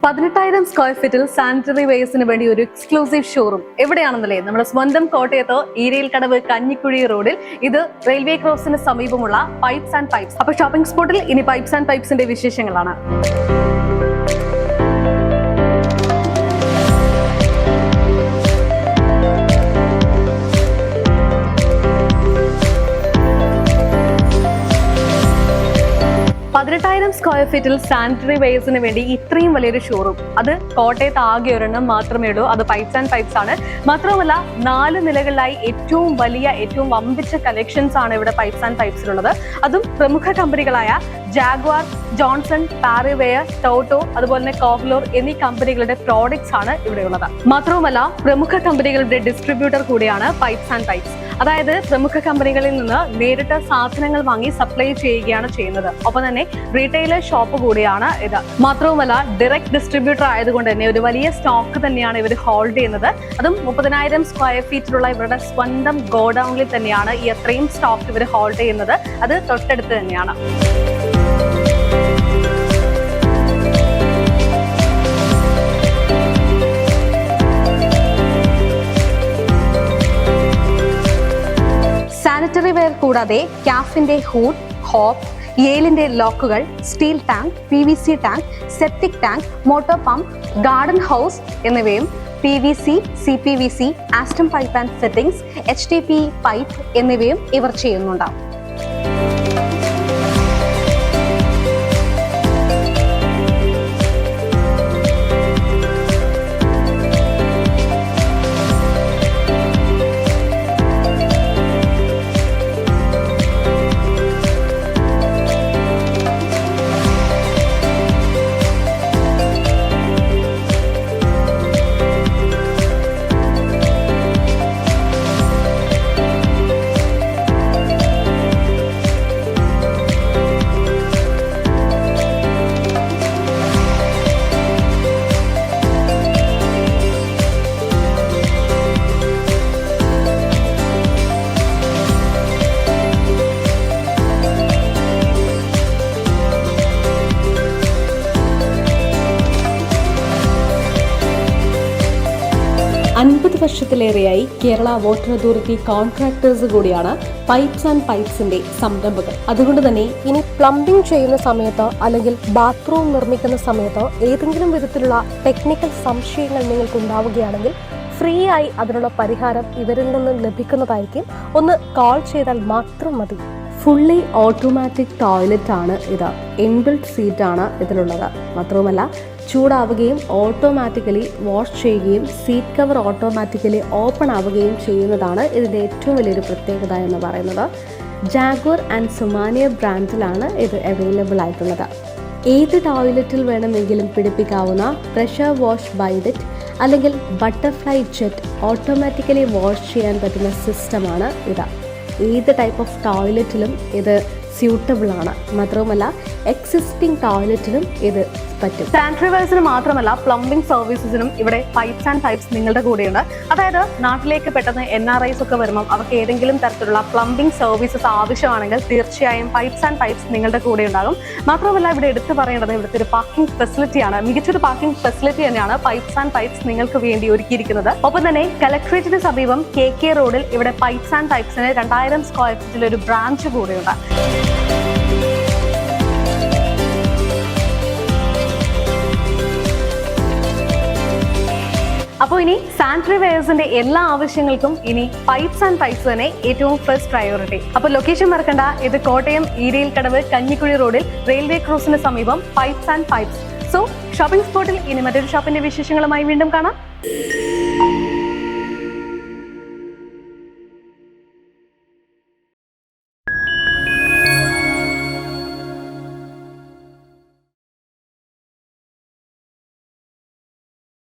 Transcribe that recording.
18,000 square ഫീറ്റിൽ sanitary വെയർസിന് വേണ്ടി ഒരു എക്സ്ക്ലൂസീവ് ഷോറൂം എവിടെയാണെന്നല്ലേ നമ്മുടെ സ്വന്തം കോട്ടയത്ത് ഈരയിൽക്കടവ് കഞ്ഞിക്കുഴി റോഡിൽ. ഇത് റെയിൽവേ ക്രോസിന് സമീപമുള്ള പൈപ്സ് ആൻഡ് പൈപ്സ്. അപ്പൊ ഷോപ്പിംഗ് സ്പോട്ടിൽ ഇനി പൈപ്സ് ആൻഡ് പൈപ്സിന്റെ വിശേഷങ്ങളാണ്. സ്ക്വയർ ഫീറ്റിൽ സാനിറ്ററി വെയർസിന് വേണ്ടി ഇത്രയും വലിയൊരു ഷോറൂം, അത് കോട്ടയത്ത് ആകെ ഒരെണ്ണം മാത്രമേ ഉള്ളൂ. അത് പൈപ്സ് ആൻഡ് പൈപ്സ് ആണ്. മാത്രമല്ല 4 നിലകളിലായി ഏറ്റവും വലിയ ഏറ്റവും വമ്പിച്ച കളക്ഷൻസ് ആണ് ഇവിടെ പൈപ്സ് ആൻഡ് പൈപ്സിലുള്ളത്. അതും പ്രമുഖ കമ്പനികളായ ജാഗ്വാർ, ജോൺസൺ, പാരിവെയർ, ടോട്ടോ, അതുപോലെ തന്നെ കോഹ്ലോർ എന്നീ കമ്പനികളുടെ പ്രോഡക്ട്സ് ആണ് ഇവിടെയുള്ളത്. മാത്രവുമല്ല പ്രമുഖ കമ്പനികളുടെ ഡിസ്ട്രിബ്യൂട്ടർ കൂടിയാണ് പൈപ്സ് ആൻഡ് പൈപ്സ്. അതായത് പ്രമുഖ കമ്പനികളിൽ നിന്ന് നേരിട്ട് സാധനങ്ങൾ വാങ്ങി സപ്ലൈ ചെയ്യുകയാണ് ചെയ്യുന്നത്. ഒപ്പം തന്നെ റീറ്റെയിലർ ഷോപ്പ് കൂടിയാണ് ഇത്. മാത്രവുമല്ല ഡയറക്ട് ഡിസ്ട്രിബ്യൂട്ടർ ആയതുകൊണ്ട് തന്നെ ഒരു വലിയ സ്റ്റോക്ക് തന്നെയാണ് ഇവർ ഹോൾഡ് ചെയ്യുന്നത്. അതും 30,000 സ്ക്വയർ ഫീറ്റിലുള്ള ഇവരുടെ സ്വന്തം ഗോഡൌണിൽ തന്നെയാണ് ഈ അത്രയും സ്റ്റോക്ക് ഇവർ ഹോൾഡ് ചെയ്യുന്നത്. അത് തൊട്ടടുത്ത് തന്നെയാണ്. സാനിറ്ററി വെയർ കൂടാതെ കാഫിന്റെ ഹൂഡ്, ഹോപ്പ്, യേലിന്റെ ലോക്കുകൾ, steel tank, PVC tank, septic tank, motor pump, garden house എന്നിവയും PVC, CPVC, Aston pipe and fittings, HDP pipe എന്നിവയും ഇവർ ചെയ്യുന്നുണ്ടാവും. വർഷത്തിലേറെയായി കേരള വാട്ടർ അതോറിറ്റി കോൺട്രാക്ടേഴ്സ് കൂടിയാണ് പൈപ്സ് ആൻഡ് പൈപ്സിന്റെ സംരംഭകർ. അതുകൊണ്ട് തന്നെ ഇനി പ്ലംബിംഗ് ചെയ്യുന്ന സമയത്ത് അല്ലെങ്കിൽ ബാത്റൂം നിർമ്മിക്കുന്ന സമയത്ത് ഏതെങ്കിലും വിധത്തിലുള്ള ടെക്നിക്കൽ സംശയങ്ങൾ നിങ്ങൾക്ക് ഉണ്ടാവുകയാണെങ്കിൽ ഫ്രീ ആയി അതിനുള്ള പരിഹാരം ഇവരിൽ നിന്നും ലഭിക്കുന്നതായിരിക്കും. ഒന്ന് കോൾ ചെയ്താൽ മാത്രം മതി. ഫുള്ളി ഓട്ടോമാറ്റിക് ടോയ്ലറ്റ് ആണ് ഇത്. ഇൻബിൽറ്റ് സീറ്റ് ആണ് ഇതിലുള്ളത്. മാത്രവുമല്ല ചൂടാവുകയും ഓട്ടോമാറ്റിക്കലി വാഷ് ചെയ്യുകയും സീറ്റ് കവർ ഓട്ടോമാറ്റിക്കലി ഓപ്പൺ ആവുകയും ചെയ്യുന്നതാണ് ഇതിൻ്റെ ഏറ്റവും വലിയൊരു പ്രത്യേകത എന്ന് പറയുന്നത്. ജാഗ്വർ ആൻഡ് സുമാനിയ ബ്രാൻഡിലാണ് ഇത് അവൈലബിൾ ആയിട്ടുള്ളത്. ഏത് ടോയ്ലറ്റിൽ വേണമെങ്കിലും പിടിപ്പിക്കാവുന്ന പ്രഷർ വാഷ് ബൈഡറ്റ് അല്ലെങ്കിൽ ബട്ടർഫ്ലൈ ജെറ്റ് ഓട്ടോമാറ്റിക്കലി വാഷ് ചെയ്യാൻ പറ്റുന്ന സിസ്റ്റമാണ് ഇത്. ഏത് ടൈപ്പ് ഓഫ് ടോയ്ലറ്റിലും ഇത് സ്യൂട്ടബിൾ ആണ്. മാത്രവുമല്ല എക്സിസ്റ്റിംഗ് ടോയ്ലറ്റിലും ഇത് പറ്റും. സാനിറ്ററി വെയർസിന് മാത്രമല്ല പ്ലംബിംഗ് സർവീസസിനും ഇവിടെ പൈപ്സ് ആൻഡ് പൈപ്സ് നിങ്ങളുടെ കൂടെയുണ്ട്. അതായത് നാട്ടിലേക്ക് പെട്ടെന്ന് NRIs ഒക്കെ വരുമ്പോൾ അവർക്ക് ഏതെങ്കിലും തരത്തിലുള്ള പ്ലംബിംഗ് സർവീസസ് ആവശ്യമാണെങ്കിൽ തീർച്ചയായും പൈപ്സ് ആൻഡ് പൈപ്സ് നിങ്ങളുടെ കൂടെ ഉണ്ടാകും. മാത്രമല്ല ഇവിടെ എടുത്തു പറയേണ്ടത് ഇവിടുത്തെ ഒരു പാർക്കിംഗ് ഫെസിലിറ്റിയാണ്. മികച്ചൊരു പാർക്കിംഗ് ഫെസിലിറ്റി തന്നെയാണ് പൈപ്സ് ആൻഡ് പൈപ്സ് നിങ്ങൾക്ക് വേണ്ടി ഒരുക്കിയിരിക്കുന്നത്. ഒപ്പം തന്നെ കലക്ട്രേറ്റിന് സമീപം KK റോഡിൽ ഇവിടെ പൈപ്സ് ആൻഡ് പൈപ്സിന് 2,000 സ്ക്വയർ ഫീറ്റിൽ ഒരു ബ്രാഞ്ച് കൂടെയുണ്ട്. അപ്പോൾ ഇനി സാനിറ്ററി വെയർസിന്റെ എല്ലാ ആവശ്യങ്ങൾക്കും ഇനി പൈപ്സ് ആൻഡ് പൈപ്സ് തന്നെ ഏറ്റവും ഫസ്റ്റ് പ്രയോറിറ്റി. അപ്പോൾ ലൊക്കേഷൻ മറക്കണ്ട, ഇത് കോട്ടയം ഈരയിൽക്കടവ് കഞ്ഞിക്കുഴി റോഡിൽ റെയിൽവേ ക്രോസിന് സമീപം pipes and pipes. So shopping സ്പോട്ടിൽ ഇനി മറ്റൊരു ഷോപ്പിന്റെ വിശേഷങ്ങളുമായി വീണ്ടും കാണാം.